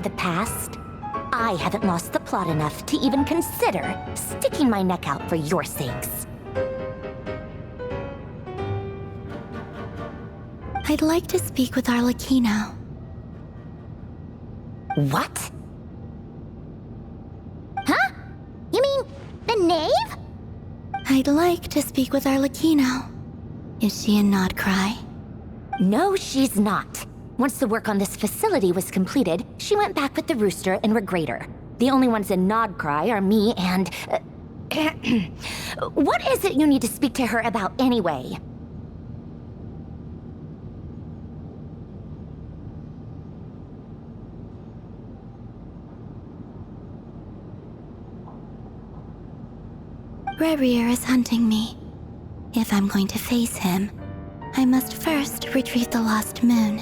the past, I haven't lost the plot enough to even consider sticking my neck out for your sakes. I'd like to speak with Arlecchino. What? Huh? You mean the knave? I'd like to speak with Arlecchino. Is she in Nodcry? No, she's not. Once the work on this facility was completed, she went back with the Rooster and Regrator. The only ones in Nodcry are me and... What is it you need to speak to her about anyway? Rerir is hunting me. If I'm going to face him, I must first retrieve the lost moon.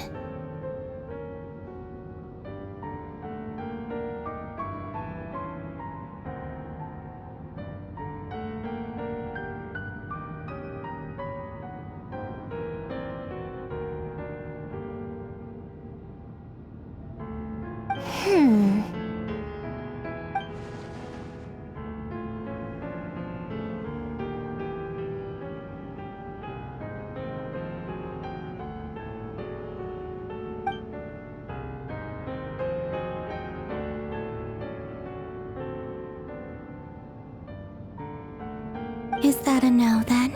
Is that a no, then?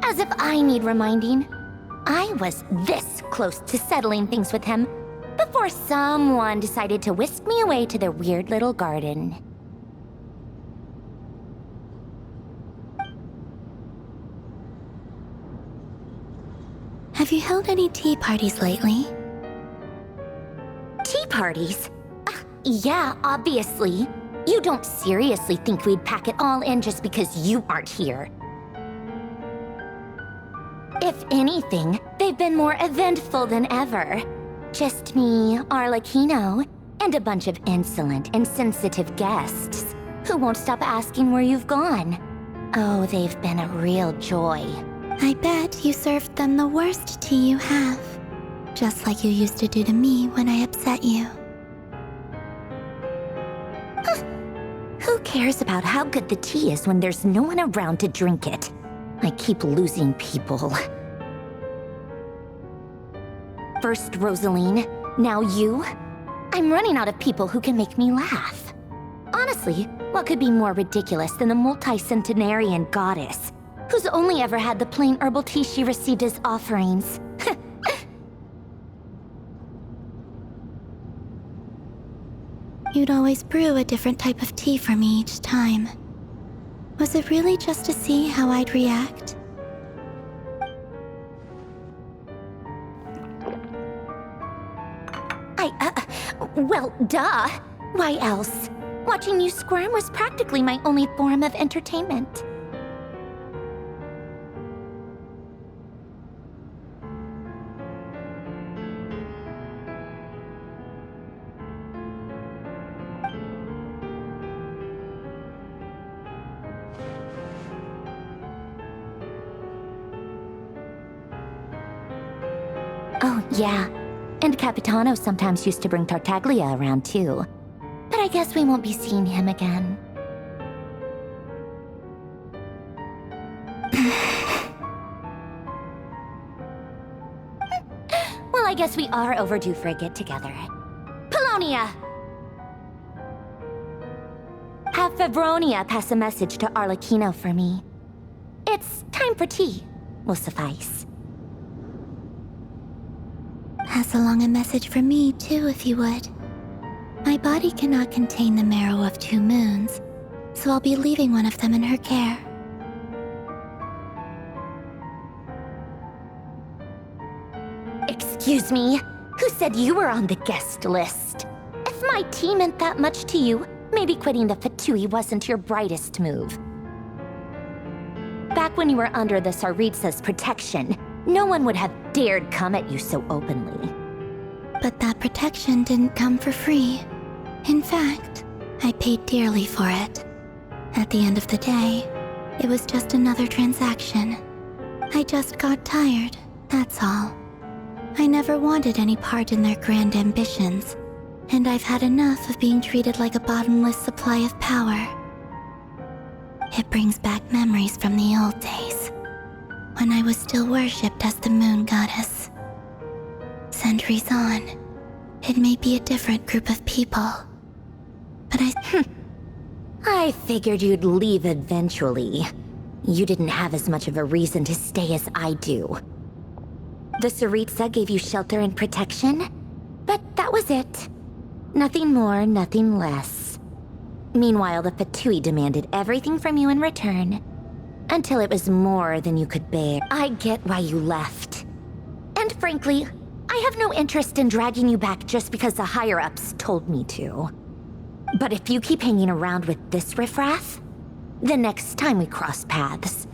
As if I need reminding. I was this close to settling things with him before someone decided to whisk me away to their weird little garden. Have you held any tea parties lately? Tea parties? Yeah, obviously. You don't seriously think we'd pack it all in just because you aren't here. If anything, they've been more eventful than ever. Just me, Arlecchino, and a bunch of insolent, insensitive guests who won't stop asking where you've gone. Oh, they've been a real joy. I bet you served them the worst tea you have. Just like you used to do to me when I upset you. Who cares about how good the tea is when there's no one around to drink it? I keep losing people. First Rosaline, now you? I'm running out of people who can make me laugh. Honestly, what could be more ridiculous than the multi-centenarian goddess, who's only ever had the plain herbal tea she received as offerings? You'd always brew a different type of tea for me each time. Was it really just to see how I'd react? Well, duh. Why else? Watching you squirm was practically my only form of entertainment. Oh, yeah. And Capitano sometimes used to bring Tartaglia around, too. But I guess we won't be seeing him again. Well, I guess we are overdue for a get-together. Polonia! Have Favronia pass a message to Arlecchino for me. It's time for tea. Will suffice. Pass along a message for me, too, if you would. My body cannot contain the marrow of 2 moons, so I'll be leaving one of them in her care. Excuse me? Who said you were on the guest list? If my tea meant that much to you, maybe quitting the Fatui wasn't your brightest move. Back when you were under the Tsaritsa's protection, no one would have dared come at you so openly. But that protection didn't come for free. In fact, I paid dearly for it. At the end of the day, It was just another transaction. I just got tired, that's all. I never wanted any part in their grand ambitions, and I've had enough of being treated like a bottomless supply of power. It brings back memories from the old days, when I was still worshipped as the moon goddess. Centuries on, it may be a different group of people, but I figured you'd leave eventually. You didn't have as much of a reason to stay as I do. The Tsaritsa gave you shelter and protection, but that was it. Nothing more, nothing less. Meanwhile, the Fatui demanded everything from you in return, until it was more than you could bear. I get why you left. And frankly, I have no interest in dragging you back just because the higher-ups told me to. But if you keep hanging around with this riffraff, the next time we cross paths,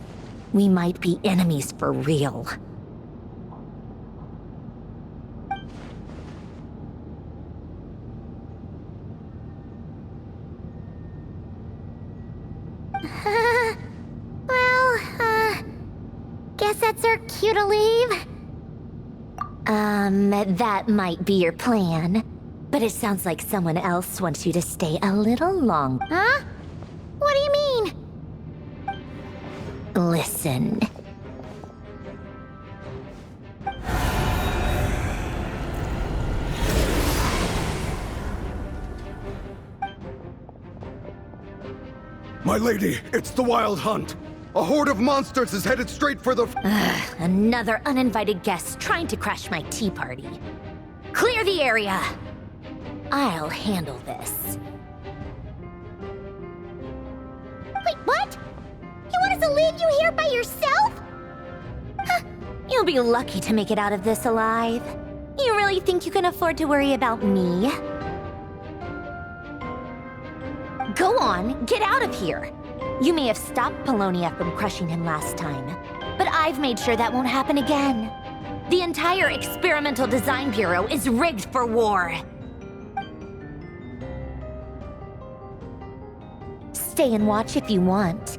we might be enemies for real. Guess that's our cue to leave. That might be your plan. But it sounds like someone else wants you to stay a little longer. Huh? What do you mean? Listen. My lady, it's the Wild Hunt. A horde of monsters is headed straight for the... Another uninvited guest trying to crash my tea party. Clear the area! I'll handle this. Wait, what? You want us to leave you here by yourself? Huh, you'll be lucky to make it out of this alive. You really think you can afford to worry about me? Go on, get out of here! You may have stopped Polonia from crushing him last time, but I've made sure that won't happen again. The entire Experimental Design Bureau is rigged for war. Stay and watch if you want,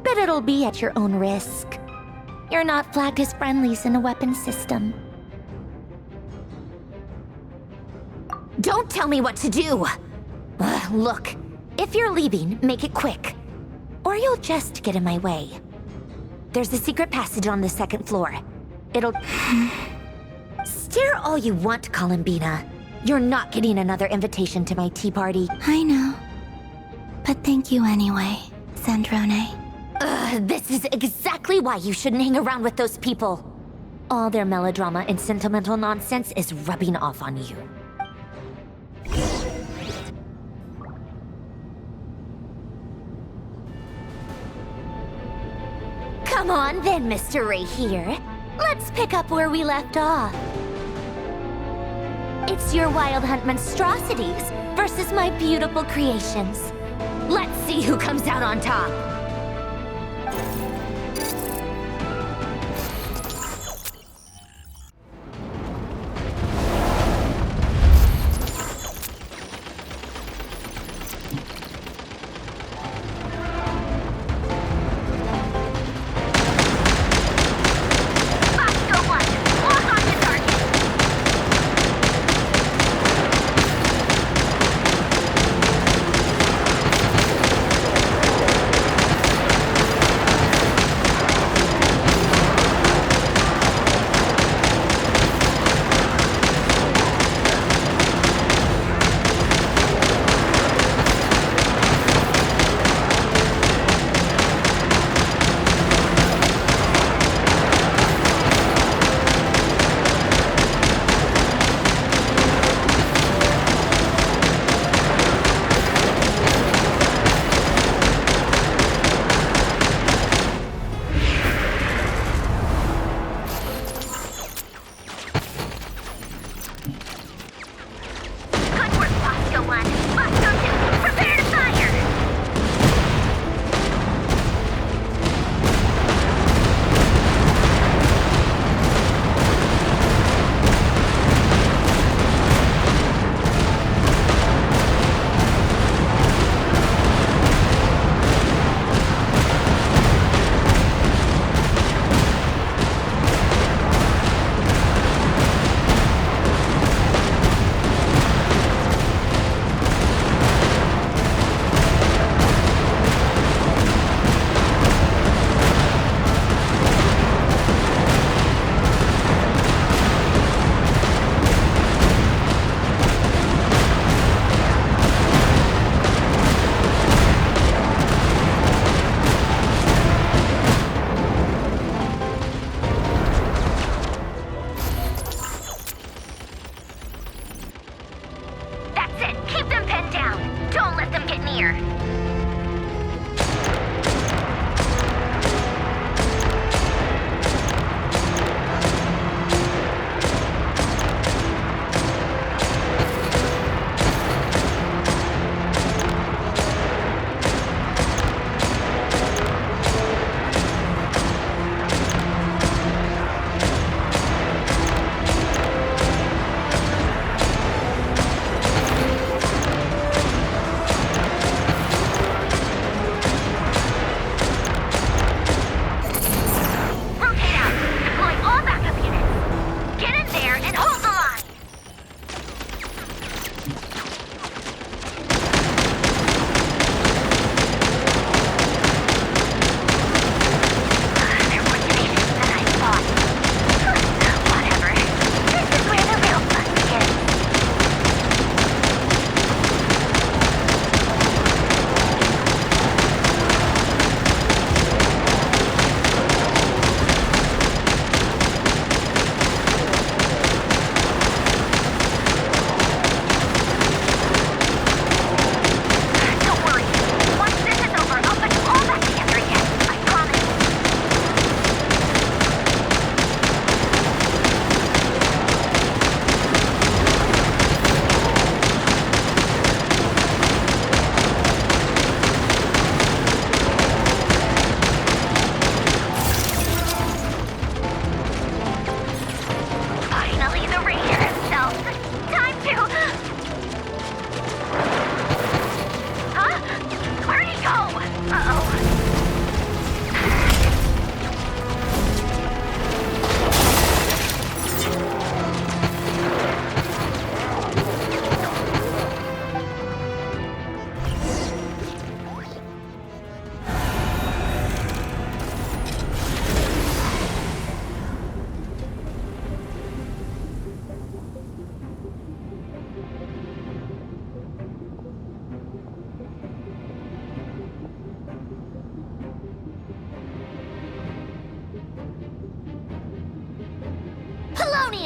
but it'll be at your own risk. You're not flagged as friendlies in a weapons system. Don't tell me what to do! Look, if you're leaving, make it quick. Or you'll just get in my way. There's a secret passage on the second floor. It'll... Stare all you want, Columbina. You're not getting another invitation to my tea party. I know. But thank you anyway, Sandrone. This is exactly why you shouldn't hang around with those people. All their melodrama and sentimental nonsense is rubbing off on you. Come on then, Mr. Ray here. Let's pick up where we left off. It's your Wild Hunt monstrosities versus my beautiful creations. Let's see who comes out on top.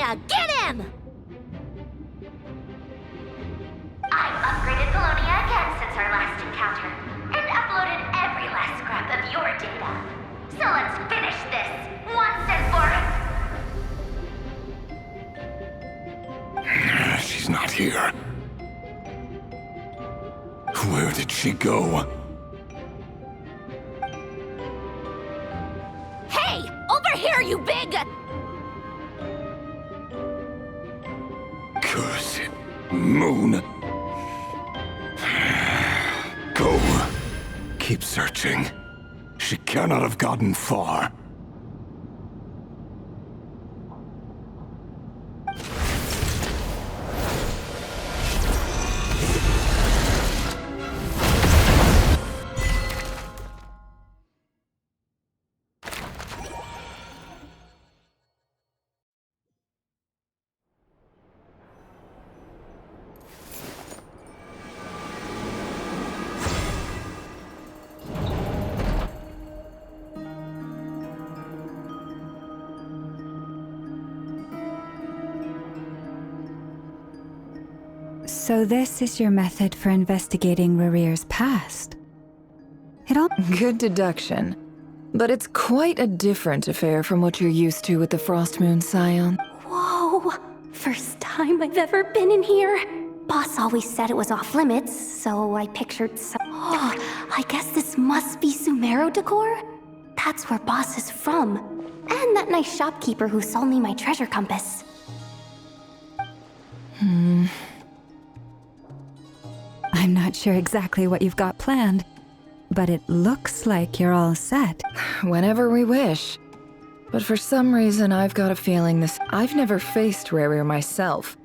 Colonia, get him! I've upgraded Colonia again since our last encounter, and uploaded every last scrap of your data. So let's finish this, once and for... She's not here. Where did she go? Hey! Over here, you big... Cursed moon. Go. Keep searching. She cannot have gotten far. So this is your method for investigating Rarir's past? It all— Good deduction. But it's quite a different affair from what you're used to with the Frost Moon Scion. Whoa! First time I've ever been in here. Boss always said it was off limits, so I pictured some... Oh, I guess this must be Sumero decor? That's where Boss is from. And that nice shopkeeper who sold me my treasure compass. I'm not sure exactly what you've got planned, but it looks like you're all set. Whenever we wish. But for some reason, I've got a feeling this... I've never faced Rarir myself.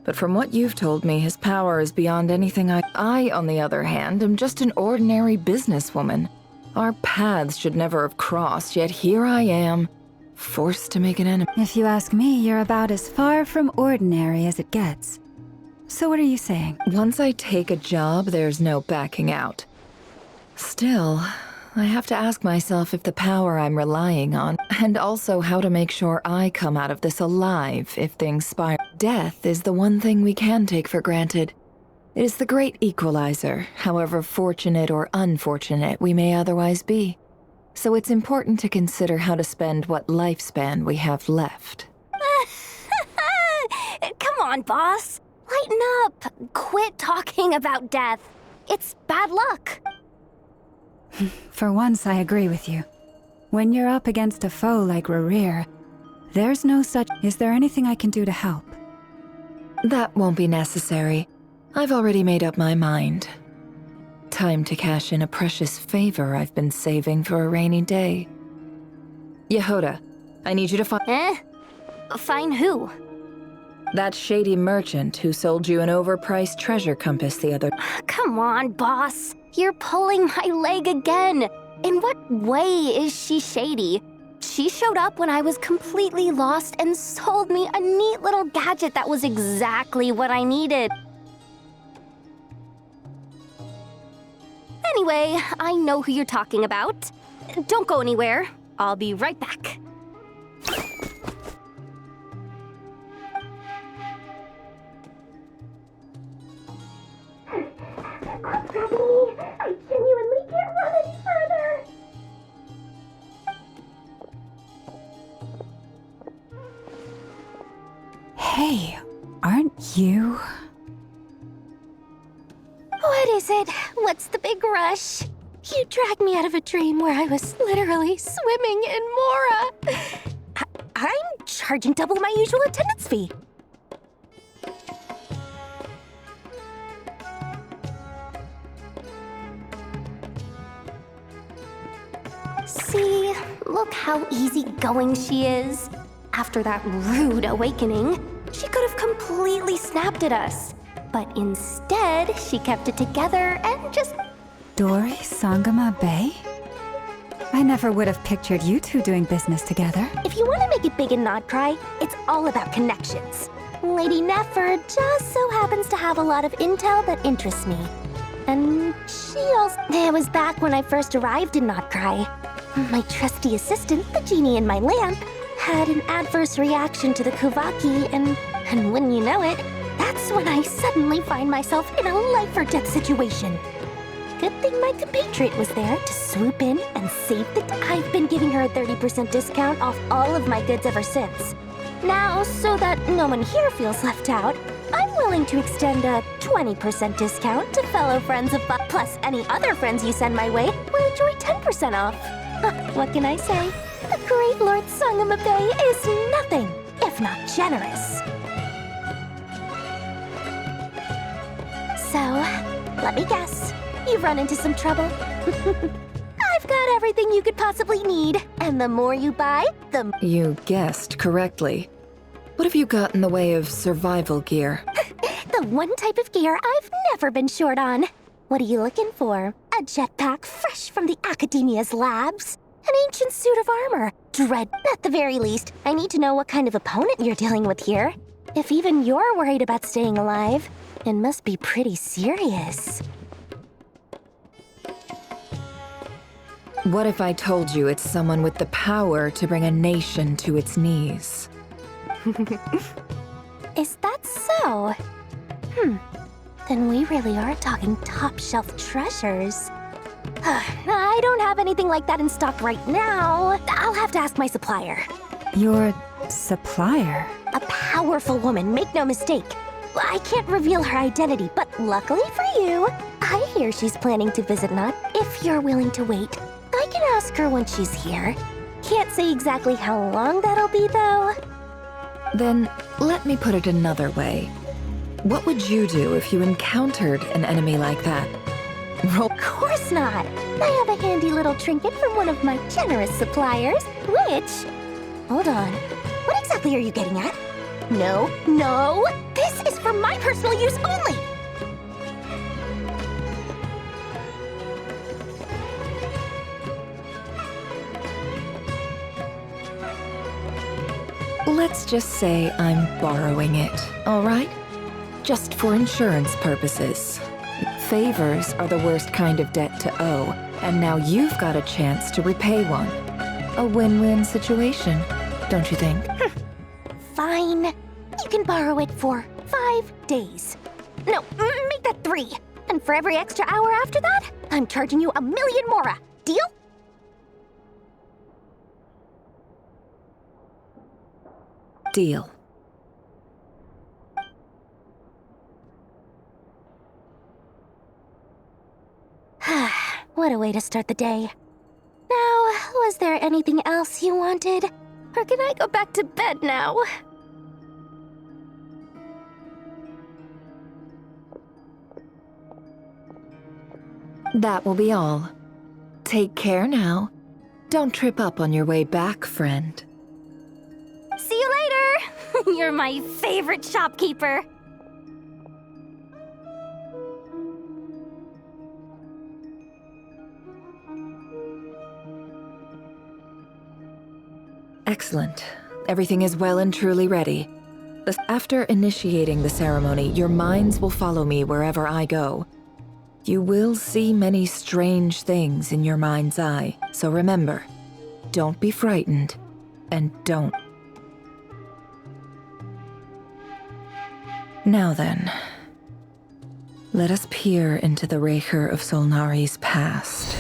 But from what you've told me, his power is beyond anything I, on the other hand, am just an ordinary businesswoman. Our paths should never have crossed, yet here I am, forced to make an enemy. If you ask me, you're about as far from ordinary as it gets. So what are you saying? Once I take a job, there's no backing out. Still, I have to ask myself if the power I'm relying on, and also how to make sure I come out of this alive if things spiral. Death is the one thing we can take for granted. It is the great equalizer, however fortunate or unfortunate we may otherwise be. So it's important to consider how to spend what lifespan we have left. Come on, boss. Lighten up. Quit talking about death. It's bad luck. For once, I agree with you. When you're up against a foe like Rarir, there's no such... Is there anything I can do to help? That won't be necessary. I've already made up my mind. Time to cash in a precious favor I've been saving for a rainy day. Yehoda, I need you to find... Find who? That shady merchant who sold you an overpriced treasure compass the other... Come on, boss. You're pulling my leg again. In what way is she shady? She showed up when I was completely lost and sold me a neat little gadget that was exactly what I needed. Anyway, I know who you're talking about. Don't go anywhere. I'll be right back. I genuinely can't run any further. Hey, aren't you... What is it? What's the big rush? You dragged me out of a dream where I was literally swimming in Mora. I'm charging double my usual attendance fee. See, look how easygoing she is. After that rude awakening, she could have completely snapped at us. But instead, she kept it together and just... Dori Sangama Bay? I never would have pictured you two doing business together. If you want to make it big and not cry, it's all about connections. Lady Nefer just so happens to have a lot of intel that interests me. And she also... It was back when I first arrived in Not Cry. My trusty assistant, the genie in my lamp, had an adverse reaction to the Kuvaki, and wouldn't you know it, that's when I suddenly find myself in a life-or-death situation. Good thing my compatriot was there to swoop in and save the day. I've been giving her a 30% discount off all of my goods ever since. Now, so that no one here feels left out, I'm willing to extend a 20% discount to fellow friends of plus any other friends you send my way will enjoy 10% off. What can I say? The great Lord Sangamabe is nothing if not generous. So, let me guess. You've run into some trouble. I've got everything you could possibly need, and the more you buy, the You guessed correctly. What have you got in the way of survival gear? the one type of gear I've never been short on. What are you looking for? A jetpack fresh from the Academia's labs? An ancient suit of armor? Dread. At the very least, I need to know what kind of opponent you're dealing with here. If even you're worried about staying alive, it must be pretty serious. What if I told you it's someone with the power to bring a nation to its knees? Is that so? Then we really are talking top-shelf treasures. I don't have anything like that in stock right now. I'll have to ask my supplier. Your supplier? A powerful woman, make no mistake. I can't reveal her identity, but luckily for you, I hear she's planning to visit Not. If you're willing to wait, I can ask her when she's here. Can't say exactly how long that'll be, though. Then, let me put it another way. What would you do if you encountered an enemy like that? Roll. Of course not. I have a handy little trinket from one of my generous suppliers, which... Hold on. What exactly are you getting at? No, no! This is for my personal use only! Let's just say I'm borrowing it, all right? Just for insurance purposes. Favors are the worst kind of debt to owe, and now you've got a chance to repay one. A win-win situation, don't you think? Fine. You can borrow it for 5 days. No, make that 3. And for every extra hour after that, I'm charging you 1,000,000 mora. Deal? Deal. What a way to start the day. Now, was there anything else you wanted? Or can I go back to bed now? That will be all. Take care now. Don't trip up on your way back, friend. See you later! You're my favorite shopkeeper. Excellent. Everything is well and truly ready. After initiating the ceremony, your minds will follow me wherever I go. You will see many strange things in your mind's eye, so remember, don't be frightened, and don't. Now then, let us peer into the Raker of Solnari's past.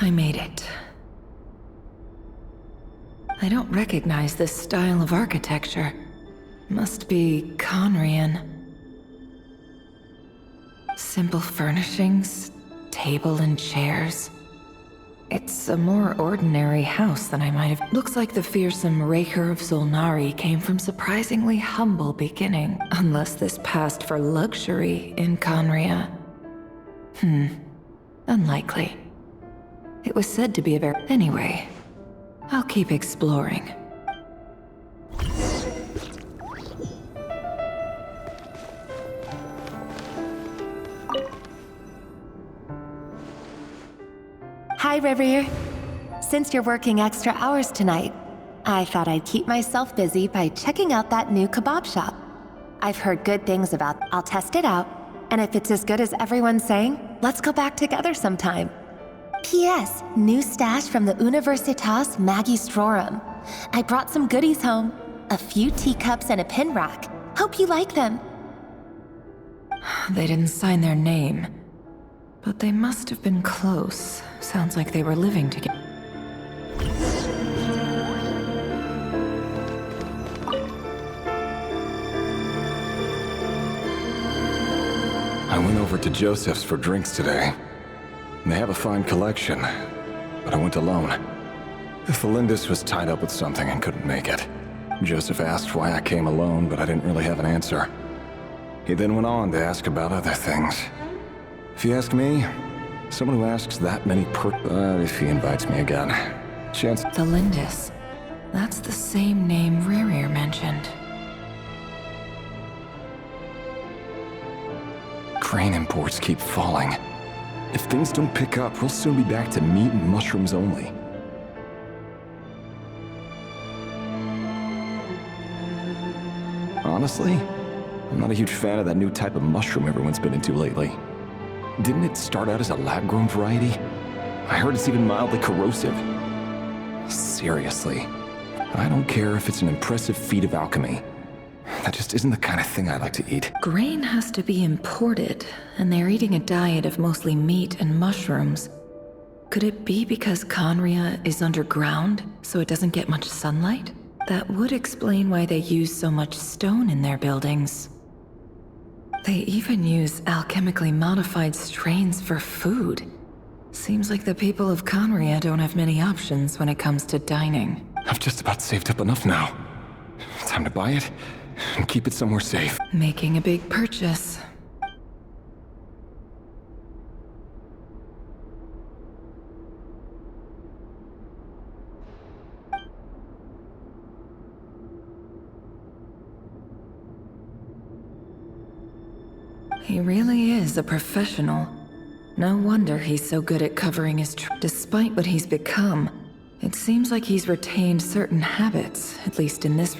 I made it. I don't recognize this style of architecture. Must be Conrian. Simple furnishings, table and chairs. It's a more ordinary house than I might have. Looks like the fearsome Raker of Solnari came from surprisingly humble beginning. Unless this passed for luxury in Conria. Unlikely. It was said to be a very... Anyway, I'll keep exploring. Hi, River. Since you're working extra hours tonight, I thought I'd keep myself busy by checking out that new kebab shop. I've heard good things about. I'll test it out, And if it's as good as everyone's saying, let's go back together sometime. P.S. New stash from the Universitas Magistrorum. I brought some goodies home. A few teacups and a pin rack. Hope you like them. They didn't sign their name, but they must have been close. Sounds like they were living together. I went over to Joseph's for drinks today. They have a fine collection, but I went alone. Felindis was tied up with something and couldn't make it. Joseph asked why I came alone, but I didn't really have an answer. He then went on to ask about other things. If you ask me, someone who asks that many if he invites me again, chance... Felindis. That's the same name Rerir mentioned. Grain imports keep falling. If things don't pick up, we'll soon be back to meat and mushrooms only. Honestly, I'm not a huge fan of that new type of mushroom everyone's been into lately. Didn't it start out as a lab-grown variety? I heard it's even mildly corrosive. Seriously, I don't care if it's an impressive feat of alchemy. That just isn't the kind of thing I like to eat. Grain has to be imported, and they're eating a diet of mostly meat and mushrooms. Could it be because Conria is underground, so it doesn't get much sunlight? That would explain why they use so much stone in their buildings. They even use alchemically modified strains for food. Seems like the people of Conria don't have many options when it comes to dining. I've just about saved up enough now. Time to buy it and keep it somewhere safe. Making a big purchase. He really is a professional. No wonder he's so good at covering his despite what he's become, it seems like he's retained certain habits, at least in this...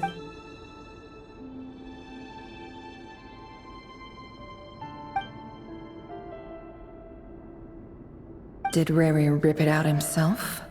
Did Rerir rip it out himself?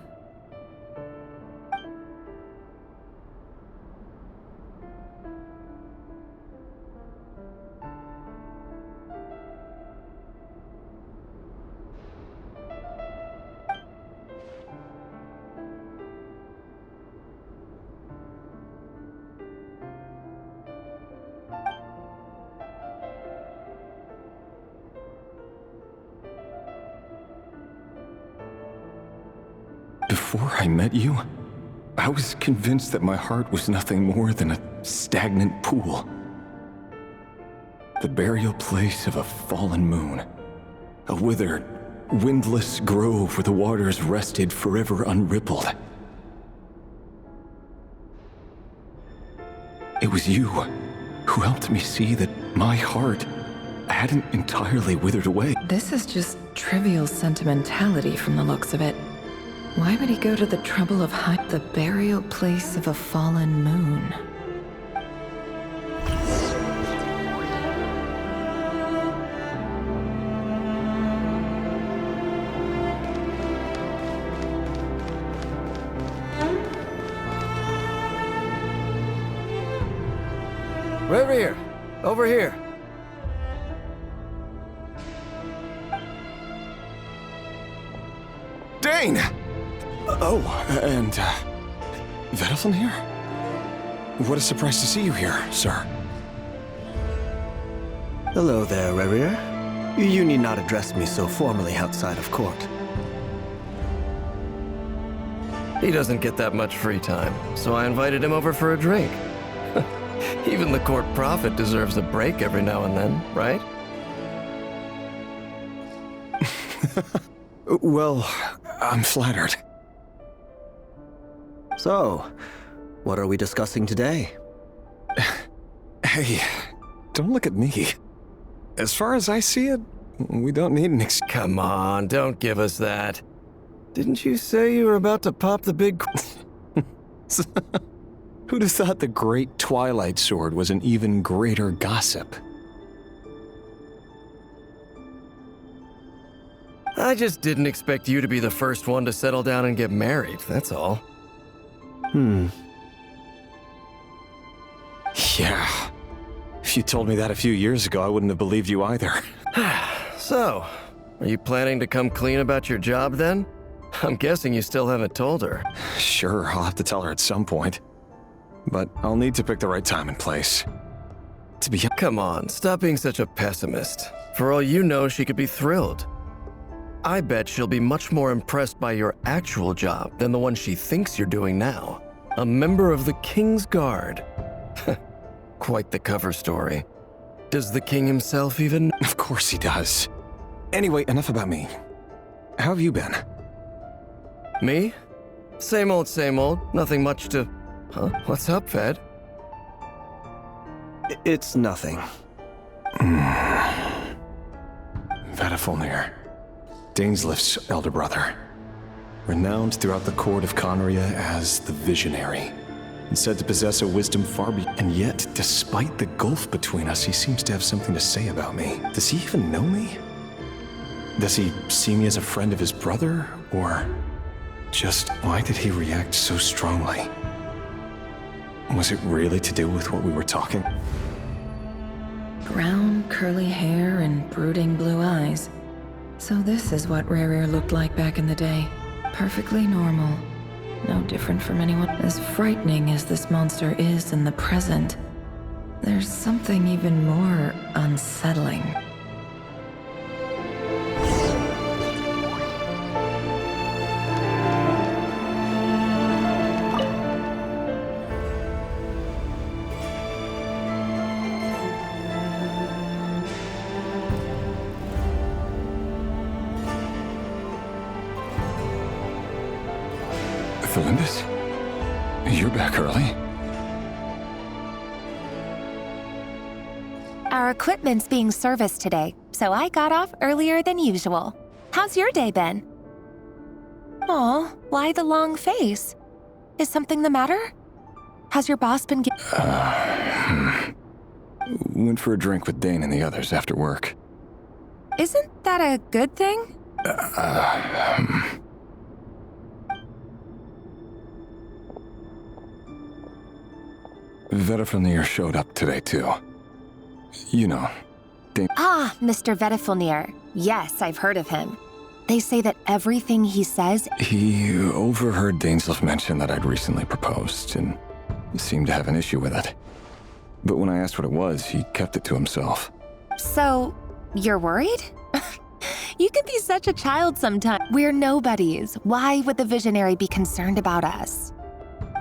Before I met you, I was convinced that my heart was nothing more than a stagnant pool. The burial place of a fallen moon. A withered, windless grove where the waters rested forever unrippled. It was you who helped me see that my heart hadn't entirely withered away. This is just trivial sentimentality from the looks of it. Why would he go to the trouble of the burial place of a fallen moon? Rerir, over here. Dane! Oh, and, Vedelfin here? What a surprise to see you here, sir. Hello there, Rerir. You need not address me so formally outside of court. He doesn't get that much free time, so I invited him over for a drink. Even the court prophet deserves a break every now and then, right? Well, I'm flattered. So, what are we discussing today? Hey, don't look at me. As far as I see it, we don't need an Come on, don't give us that. Didn't you say you were about to pop the big... Who'd have thought the great Twilight Sword was an even greater gossip? I just didn't expect you to be the first one to settle down and get married, that's all. Yeah. If you told me that a few years ago, I wouldn't have believed you either. So, are you planning to come clean about your job then? I'm guessing you still haven't told her. Sure, I'll have to tell her at some point. But I'll need to pick the right time and place. To be... Come on, stop being such a pessimist. For all you know, she could be thrilled. I bet she'll be much more impressed by your actual job than the one she thinks you're doing now. A member of the King's Guard. Quite the cover story. Does the king himself even... Of course he does. Anyway, enough about me. How have you been? Me? Same old, nothing much to... Huh? What's up, Ved? It's nothing. Vedifulnir, Dainslif's elder brother. Renowned throughout the court of Conria as the Visionary. And said to possess a wisdom far beyond. And yet, despite the gulf between us, he seems to have something to say about me. Does he even know me? Does he see me as a friend of his brother? Or just why did he react so strongly? Was it really to do with what we were talking? Brown, curly hair and brooding blue eyes. So this is what Rerir looked like back in the day. Perfectly normal. No different from anyone. As frightening as this monster is in the present, there's something even more unsettling. Felindis? You're back early? Our equipment's being serviced today, so I got off earlier than usual. How's your day been? Aw, why the long face? Is something the matter? Has your boss been Went for a drink with Dane and the others after work. Isn't that a good thing? Vedifulnir showed up today, too. You know, Dane... Ah, Mr. Vedifulnir. Yes, I've heard of him. They say that everything he says... He overheard Dainslif mention that I'd recently proposed, and seemed to have an issue with it. But when I asked what it was, he kept it to himself. So, you're worried? You can be such a child sometimes. We're nobodies. Why would the Visionary be concerned about us?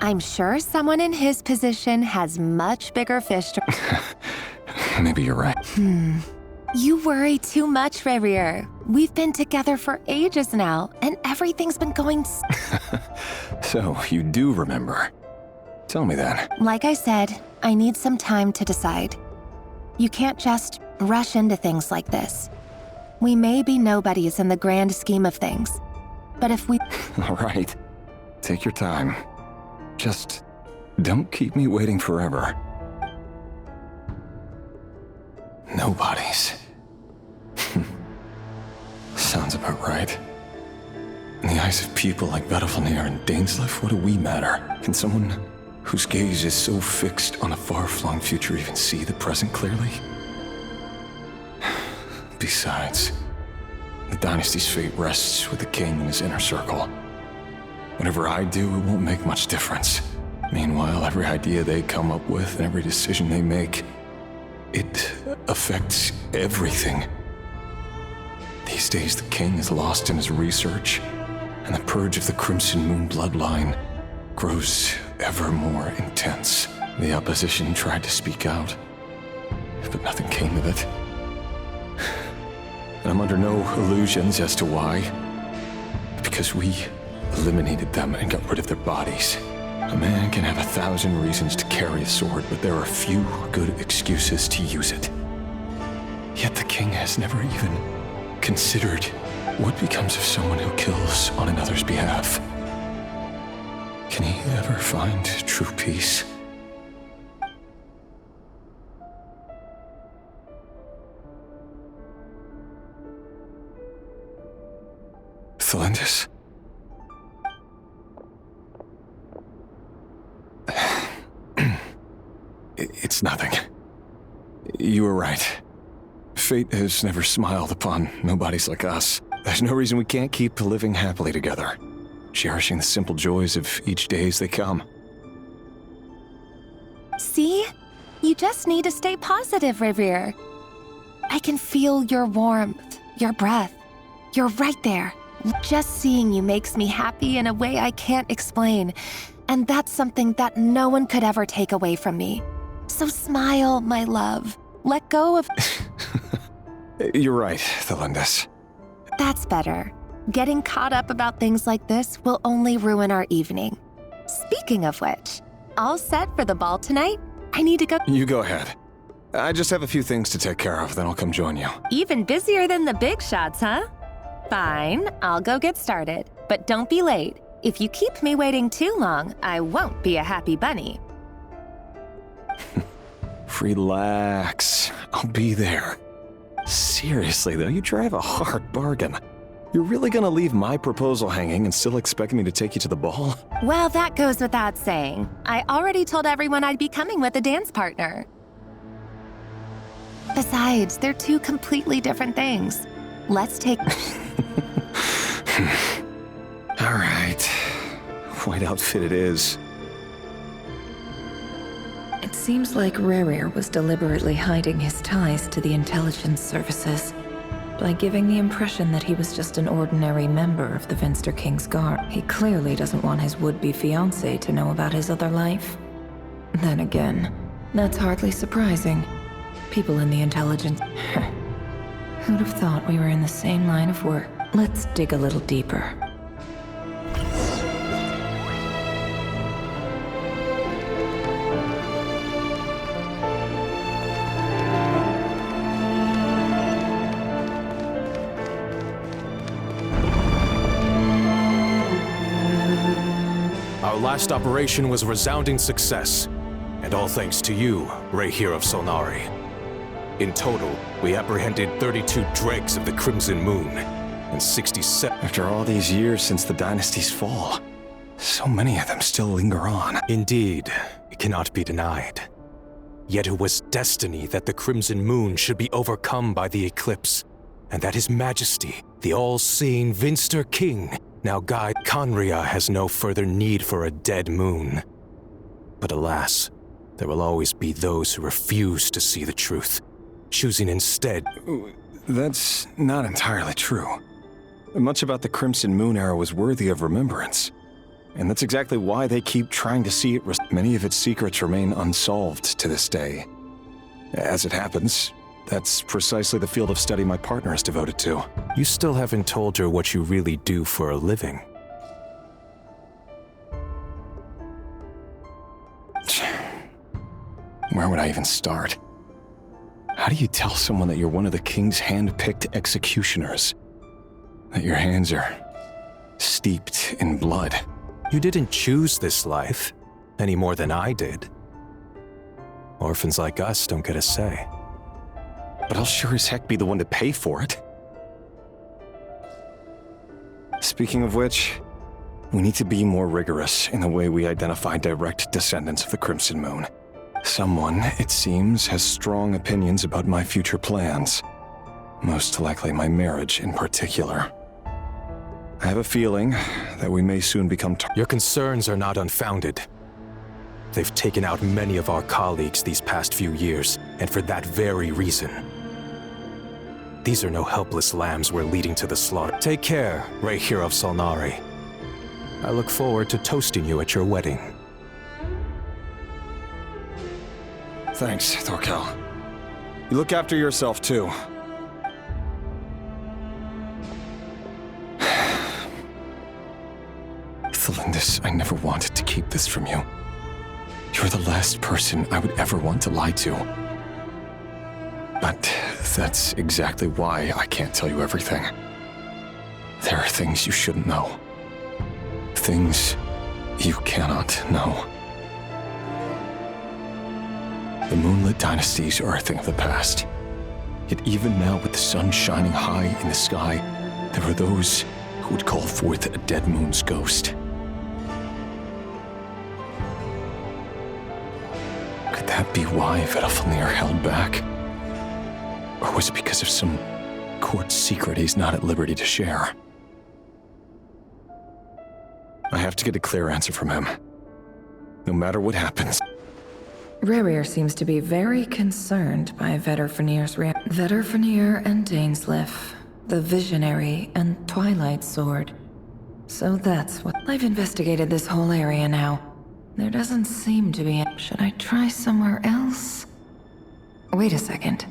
I'm sure someone in his position has much bigger fish to... Maybe you're right. You worry too much, Rerir. We've been together for ages now, and everything's been going... So, you do remember. Tell me then. Like I said, I need some time to decide. You can't just rush into things like this. We may be nobodies in the grand scheme of things, but if we... All right. Take your time. Just don't keep me waiting forever. Nobodies. Sounds about right. In the eyes of people like Vedifulnir and Dainslif, what do we matter? Can someone whose gaze is so fixed on a far-flung future even see the present clearly? Besides, the dynasty's fate rests with the king and his inner circle. Whatever I do, it won't make much difference. Meanwhile, every idea they come up with and every decision they make, it affects everything. These days, the king is lost in his research, and the purge of the Crimson Moon bloodline grows ever more intense. The opposition tried to speak out, but nothing came of it. And I'm under no illusions as to why. Because we eliminated them and got rid of their bodies. A man can have 1,000 reasons to carry a sword, but there are few good excuses to use it. Yet the king has never even considered what becomes of someone who kills on another's behalf. Can he ever find true peace? Thelindis? It's nothing. You were right. Fate has never smiled upon nobodies like us. There's no reason we can't keep living happily together, cherishing the simple joys of each day as they come. See? You just need to stay positive, Revere. I can feel your warmth, your breath. You're right there. Just seeing you makes me happy in a way I can't explain. And that's something that no one could ever take away from me. So smile, my love. Let go of... You're right, Thelindis. That's better. Getting caught up about things like this will only ruin our evening. Speaking of which, all set for the ball tonight? I need to go... You go ahead. I just have a few things to take care of, then I'll come join you. Even busier than the big shots, huh? Fine, I'll go get started. But don't be late. If you keep me waiting too long, I won't be a happy bunny. Relax. I'll be there. Seriously, though, you drive a hard bargain. You're really gonna leave my proposal hanging and still expect me to take you to the ball? Well, that goes without saying. I already told everyone I'd be coming with a dance partner. Besides, they're two completely different things. Let's take... All right. White outfit it is. It seems like Rerir was deliberately hiding his ties to the intelligence services by giving the impression that he was just an ordinary member of the Venster King's Guard. He clearly doesn't want his would-be fiancé to know about his other life. Then again, that's hardly surprising. People in the intelligence... Who'd have thought we were in the same line of work? Let's dig a little deeper. Our last operation was a resounding success, and all thanks to you, Rehir of Solnari. In total, we apprehended 32 dregs of the Crimson Moon, and 67... After all these years since the dynasty's fall, so many of them still linger on. Indeed, it cannot be denied. Yet it was destiny that the Crimson Moon should be overcome by the eclipse, and that His Majesty, the all-seeing Venster King, now guide Conria has no further need for a dead moon. But alas, there will always be those who refuse to see the truth, choosing instead... That's not entirely true. Much about the Crimson Moon era was worthy of remembrance. And that's exactly why they keep trying to see it. Many of its secrets remain unsolved to this day. As it happens, that's precisely the field of study my partner is devoted to. You still haven't told her what you really do for a living. Where would I even start? How do you tell someone that you're one of the king's hand-picked executioners? That your hands are steeped in blood? You didn't choose this life, any more than I did. Orphans like us don't get a say. But I'll sure as heck be the one to pay for it. Speaking of which, we need to be more rigorous in the way we identify direct descendants of the Crimson Moon. Someone, it seems, has strong opinions about my future plans. Most likely my marriage in particular. I have a feeling that we may soon become Your concerns are not unfounded. They've taken out many of our colleagues these past few years, and for that very reason. These are no helpless lambs we're leading to the slaughter. Take care, Rehir of Solnari. I look forward to toasting you at your wedding. Thanks, Thorkel. You look after yourself, too. Thelindis, I never wanted to keep this from you. You're the last person I would ever want to lie to. But that's exactly why I can't tell you everything. There are things you shouldn't know. Things you cannot know. The moonlit dynasties are a thing of the past. Yet even now, with the sun shining high in the sky, there are those who would call forth a dead moon's ghost. Could that be why Vedalfnir held back? Or was it because of some court secret he's not at liberty to share? I have to get a clear answer from him. No matter what happens. Rerir seems to be very concerned by Vedalfnir's Vedalfnir and Dainsleif, the Visionary and Twilight Sword. So that's what... I've investigated this whole area now. There doesn't seem to be... Should I try somewhere else? Wait a second.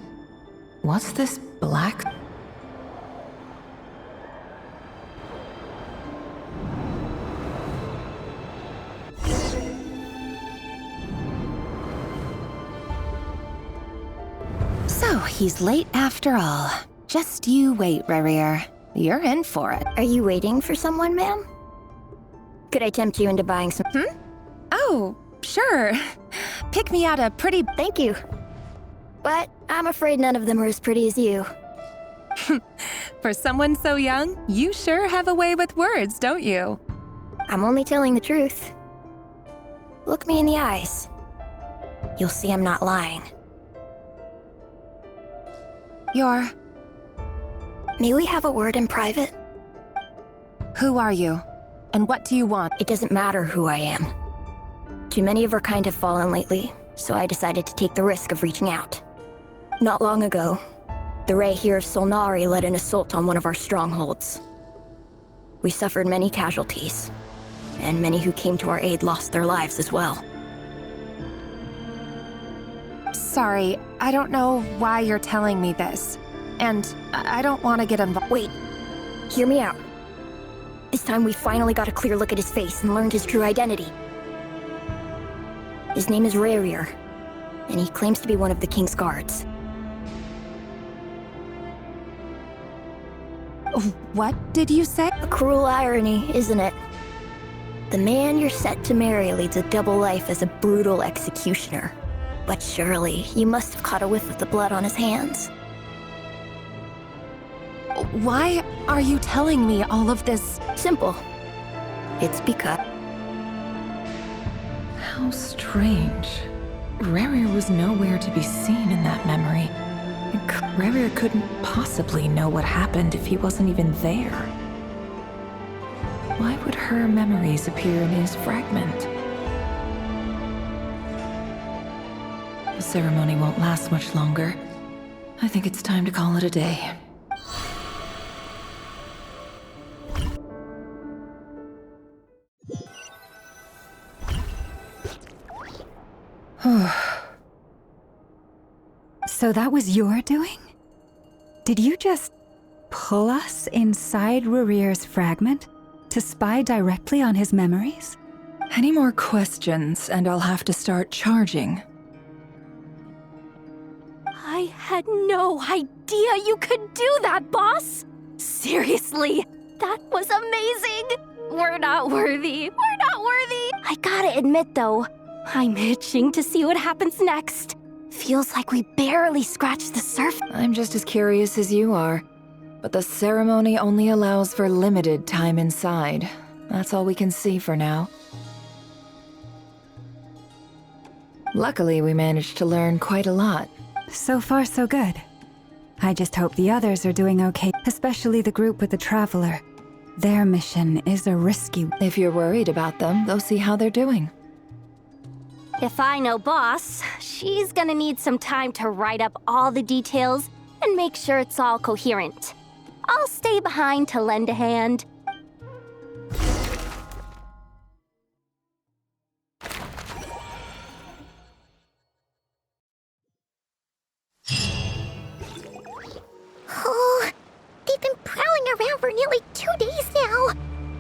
What's this black... So, he's late after all. Just you wait, Rerir. You're in for it. Are you waiting for someone, ma'am? Could I tempt you into buying some... Oh, sure. Pick me out a pretty... Thank you. But I'm afraid none of them are as pretty as you. For someone so young, you sure have a way with words, don't you? I'm only telling the truth. Look me in the eyes. You'll see I'm not lying. You're... May we have a word in private? Who are you? And what do you want? It doesn't matter who I am. Too many of our kind have fallen lately, so I decided to take the risk of reaching out. Not long ago, the Ray here of Solnari led an assault on one of our strongholds. We suffered many casualties, and many who came to our aid lost their lives as well. Sorry, I don't know why you're telling me this. And I don't want to get involved. Wait, hear me out. This time we finally got a clear look at his face and learned his true identity. His name is Rerir, and he claims to be one of the King's guards. What did you say? A cruel irony, isn't it? The man you're set to marry leads a double life as a brutal executioner. But surely, you must have caught a whiff of the blood on his hands. Why are you telling me all of this? Simple. It's because... How strange. Rerir was nowhere to be seen in that memory. Rerir couldn't possibly know what happened if he wasn't even there. Why would her memories appear in his fragment? The ceremony won't last much longer. I think it's time to call it a day. So that was your doing? Did you just pull us inside Rerir's fragment to spy directly on his memories? Any more questions, and I'll have to start charging. I had no idea you could do that, boss! Seriously, that was amazing! We're not worthy. We're not worthy! I gotta admit, though, I'm itching to see what happens next. Feels like we barely scratched the surface. I'm just as curious as you are. But the ceremony only allows for limited time inside. That's all we can see for now. Luckily, we managed to learn quite a lot. So far, so good. I just hope the others are doing okay, especially the group with the Traveler. Their mission is a risky one. If you're worried about them, go see how they're doing. If I know boss, she's gonna need some time to write up all the details and make sure it's all coherent. I'll stay behind to lend a hand. Oh, they've been prowling around for nearly 2 days now.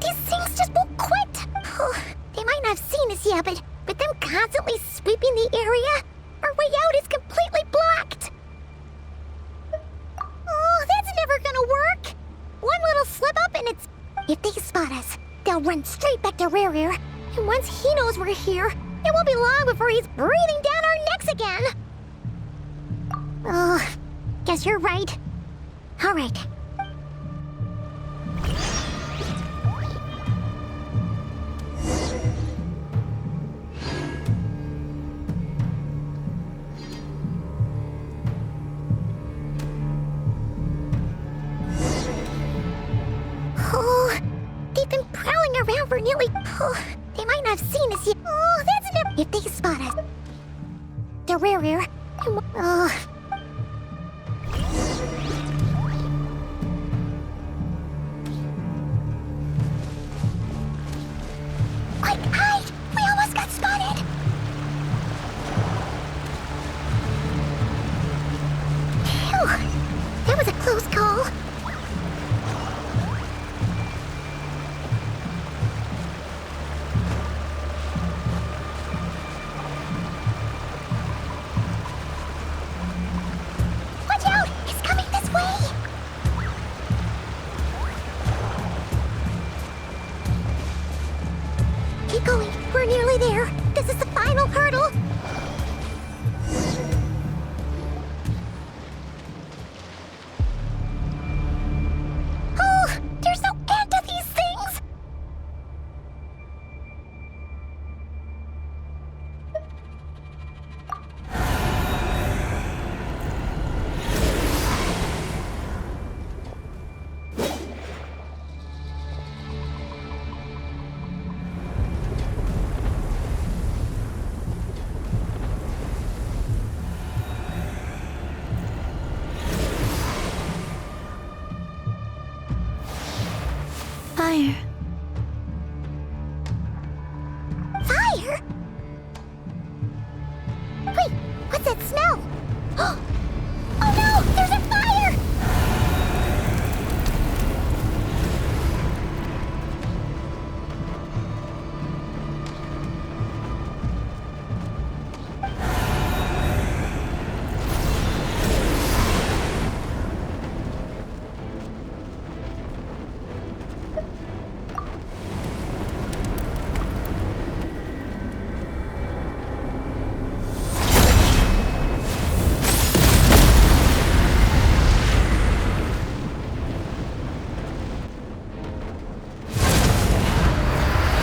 These things just won't quit. Oh, they might not have seen us yet, but with them constantly sweeping the area, our way out is completely blocked. Oh, that's never gonna work. One little slip up and it's... If they spot us, they'll run straight back to Rerir. And once he knows we're here, it won't be long before he's breathing down our necks again. Oh, guess you're right. All right. we're nearly... Oh, they might not have seen us yet. Oh, that's enough. If they spot us... They're rare. Quick, hide! We almost got spotted! Phew! That was a close call. Watch out! It's coming this way! Keep going. We're nearly there. This is the final hurdle. Oh, there's no end to these things. Fire. Fire? Wait, what's that smell? Oh no, there's a fire!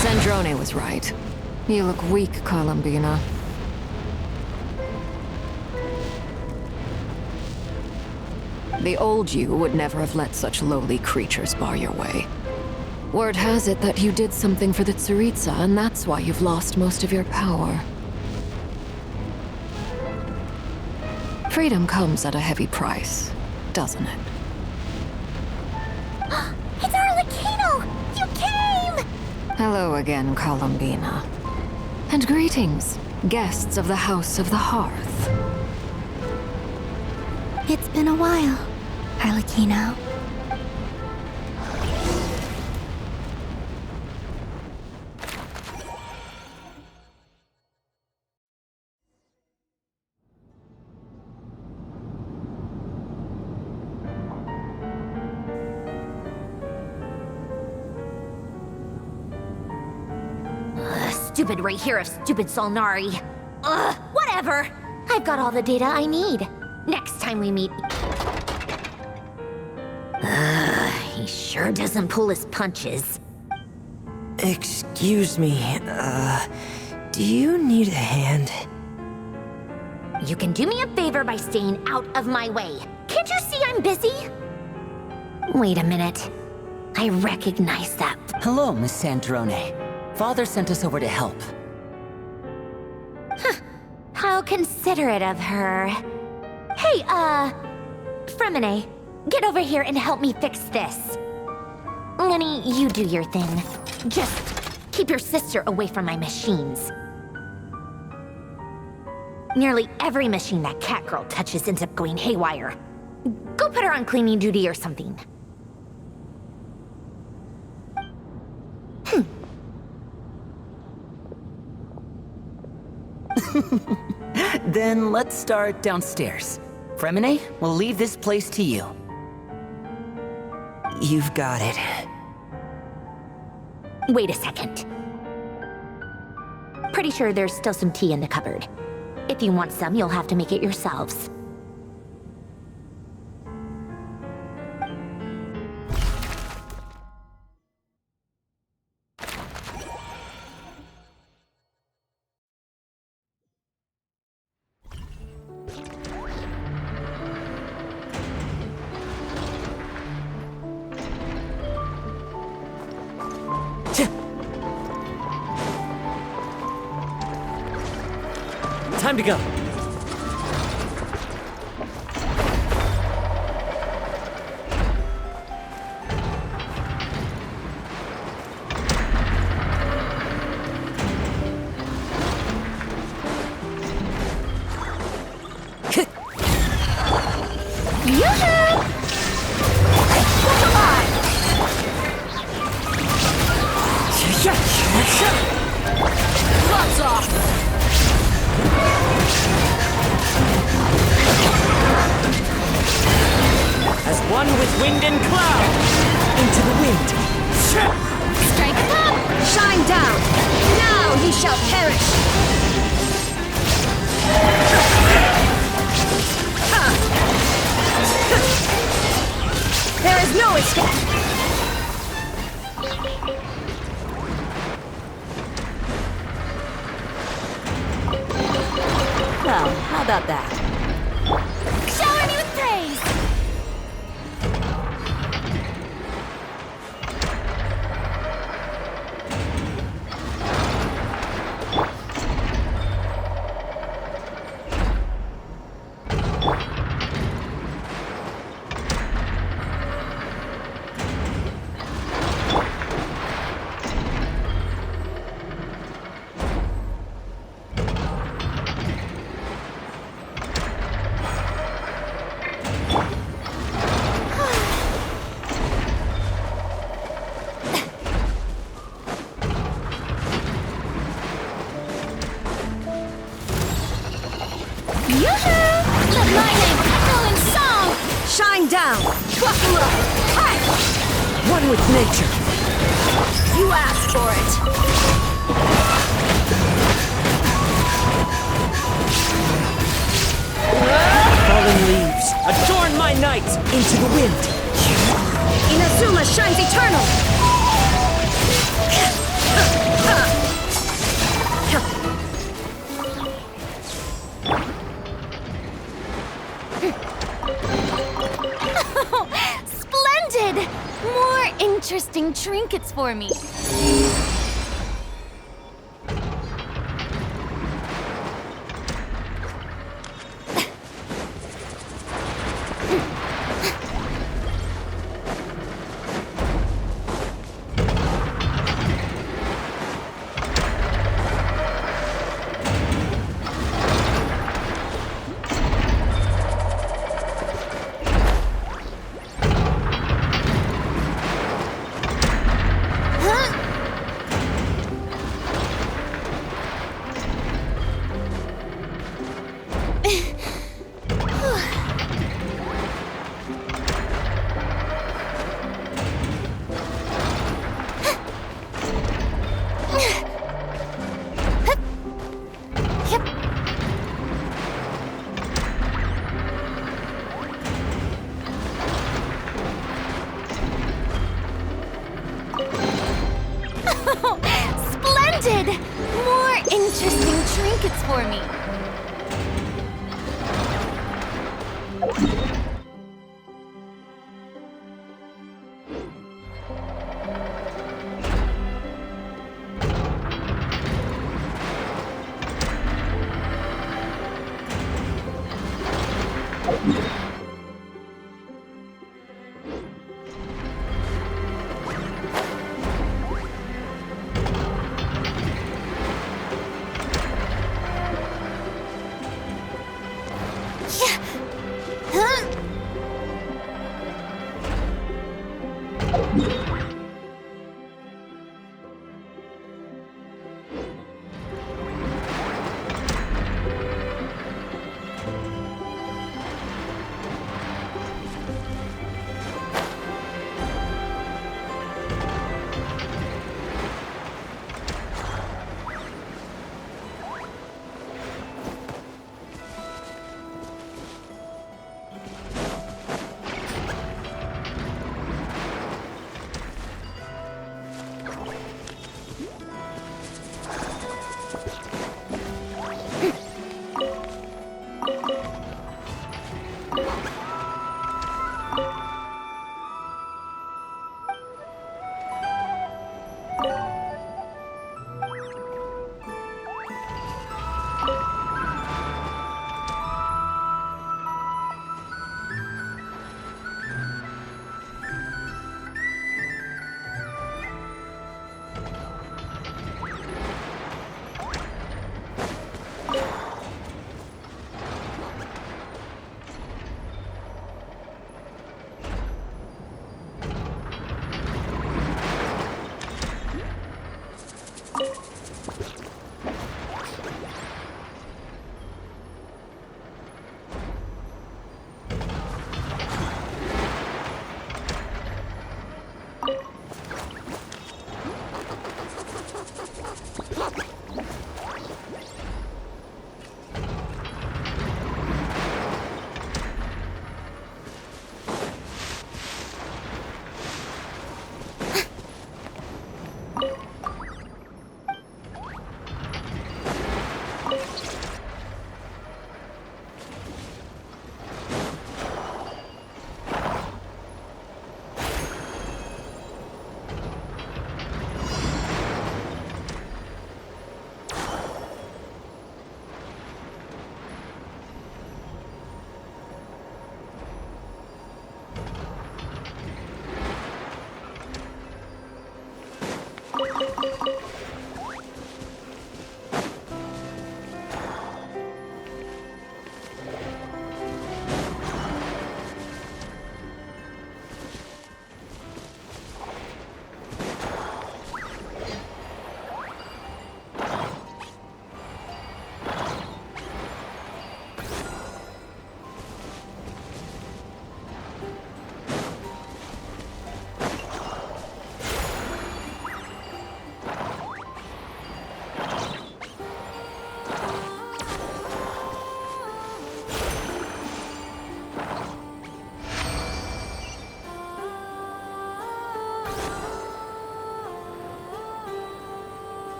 Sandrone was right. You look weak, Columbina. The old you would never have let such lowly creatures bar your way. Word has it that you did something for the Tsaritsa, and that's why you've lost most of your power. Freedom comes at a heavy price, doesn't it? It's Arlecchino! You came! Hello again, Columbina. And greetings, guests of the House of the Hearth. It's been a while, Arlecchino. Stupid right here of stupid Solnari. Ugh, whatever. I've got all the data I need. Next time we meet... he sure doesn't pull his punches. Excuse me, do you need a hand? You can do me a favor by staying out of my way. Can't you see I'm busy? Wait a minute. I recognize that. Hello, Miss Sandrone. Father sent us over to help. How considerate of her. Hey, Fremine, get over here and help me fix this. Lenny, you do your thing. Just keep your sister away from my machines. Nearly every machine that cat girl touches ends up going haywire. Go put her on cleaning duty or something. Then let's start downstairs. Fremine, we'll leave this place to you. You've got it. Wait a second. Pretty sure there's still some tea in the cupboard. If you want some, you'll have to make it yourselves. Time to go. Gloves off! As one with wind and cloud, into the wind. Strike up! Shine down! Now ye shall perish! There is no escape! Well, how about that? Shower me with praise! Let my name echo in song! Shine down! Buckle up! Hi! One with nature. You asked for it! Fallen leaves, adorn my night into the wind. Inazuma shines eternal! Splendid! More interesting trinkets for me. Splendid! More interesting trinkets for me.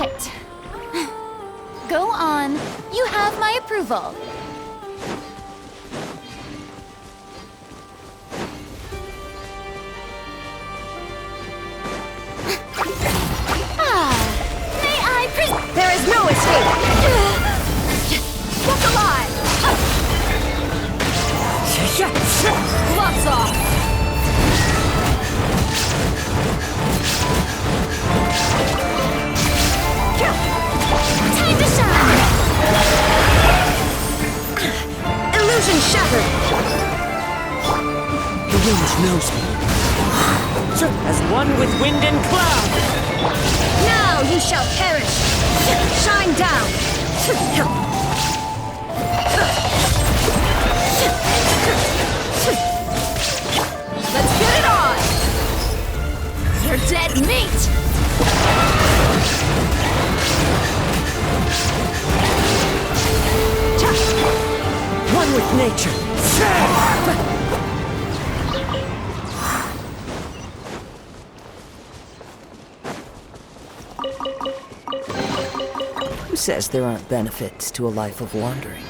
it. Go on. You have my approval. May I There is no escape! Look alive! Gloves off! Time to shine! Illusion shattered! The wind knows me. As one with wind and cloud! Now you shall perish! Shine down! Let's get it on! You're dead meat! One with nature! Who says there aren't benefits to a life of wandering?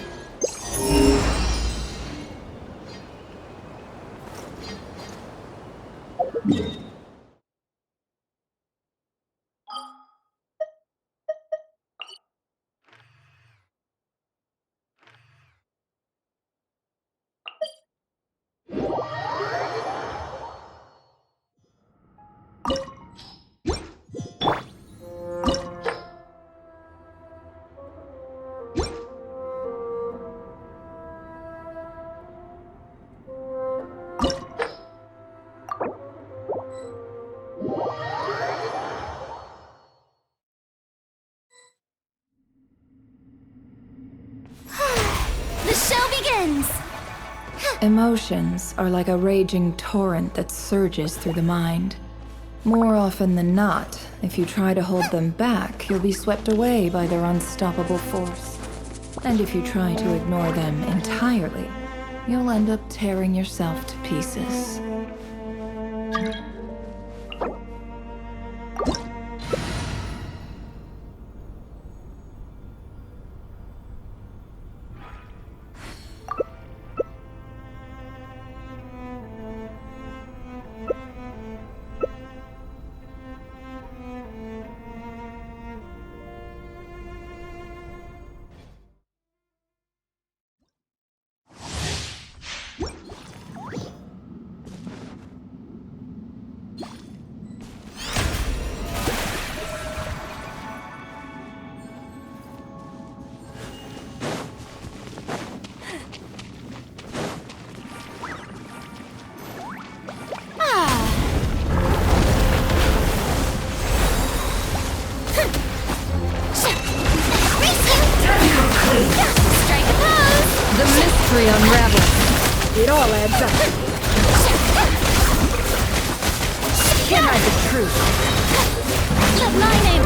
The show begins! Emotions are like a raging torrent that surges through the mind. More often than not, if you try to hold them back, you'll be swept away by their unstoppable force. And if you try to ignore them entirely, you'll end up tearing yourself to pieces. The mystery unravels. It all adds up. Can't hide the truth. Let my name